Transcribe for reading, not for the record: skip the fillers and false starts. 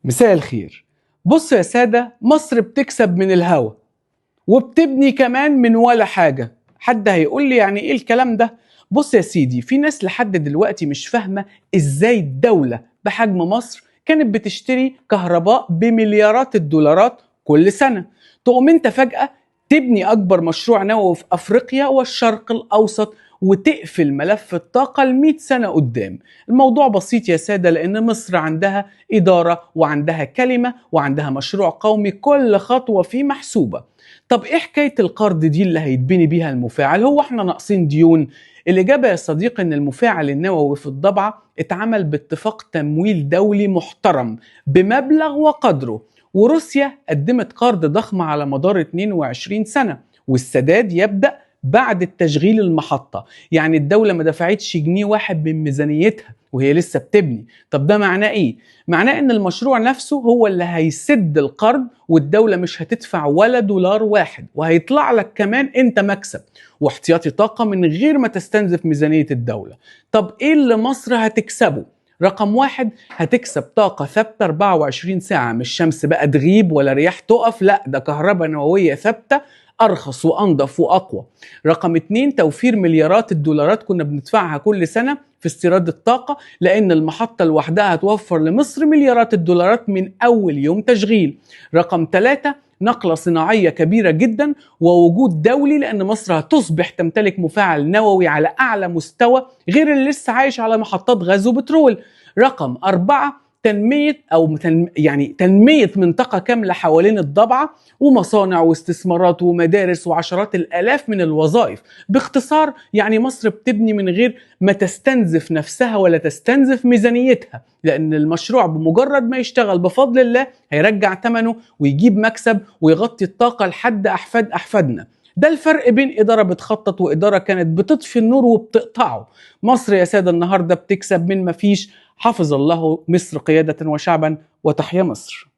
مساء الخير. بص يا سادة، مصر بتكسب من الهوا وبتبني كمان من ولا حاجة. حد هيقول لي يعني ايه الكلام ده؟ بص يا سيدي، في ناس لحد دلوقتي مش فاهمة ازاي الدولة بحجم مصر كانت بتشتري كهرباء بمليارات الدولارات كل سنة، تقوم انت فجأة تبني أكبر مشروع نووي في أفريقيا والشرق الأوسط وتقفل ملف الطاقة ل100 سنة قدام. الموضوع بسيط يا سادة، لأن مصر عندها إدارة وعندها كلمة وعندها مشروع قومي كل خطوة فيه محسوبة. طب إيه حكاية القرض دي اللي هيتبني بيها المفاعل؟ هو إحنا ناقصين ديون؟ الإجابة يا صديقي إن المفاعل النووي في الضبعة اتعمل باتفاق تمويل دولي محترم بمبلغ وقدره، وروسيا قدمت قرض ضخم على مدار 22 سنة، والسداد يبدأ بعد التشغيل المحطة. يعني الدولة ما دفعتش جنيه واحد من ميزانيتها وهي لسه بتبني. طب ده معناه ايه؟ معناه ان المشروع نفسه هو اللي هيسد القرض، والدولة مش هتدفع ولا دولار واحد، وهيطلع لك كمان انت مكسب واحتياطي طاقة من غير ما تستنزف ميزانية الدولة. طب ايه اللي مصر هتكسبه؟ رقم واحد، هتكسب طاقة ثابتة 24 ساعة، مش شمس بقى تغيب ولا رياح تقف، لا ده كهرباء نووية ثابتة أرخص وأنظف وأقوى. رقم اتنين، توفير مليارات الدولارات كنا بندفعها كل سنة في استيراد الطاقة، لأن المحطة لوحدها هتوفر لمصر مليارات الدولارات من أول يوم تشغيل. رقم ثلاثة، نقلة صناعية كبيرة جدا ووجود دولي، لأن مصر هتصبح تمتلك مفاعل نووي على أعلى مستوى غير اللي لسه عايش على محطات غاز وبترول. رقم أربعة، تنمية منطقة كاملة حوالين الضبعة، ومصانع واستثمارات ومدارس وعشرات الآلاف من الوظائف. باختصار يعني مصر بتبني من غير ما تستنزف نفسها ولا تستنزف ميزانيتها، لأن المشروع بمجرد ما يشتغل بفضل الله هيرجع ثمنه ويجيب مكسب ويغطي الطاقة لحد أحفاد أحفادنا. ده الفرق بين إدارة بتخطط وإدارة كانت بتطفي النور وبتقطعه. مصر يا سادة النهاردة بتكسب من مفيش. حفظ الله مصر قيادة وشعبا، وتحيا مصر.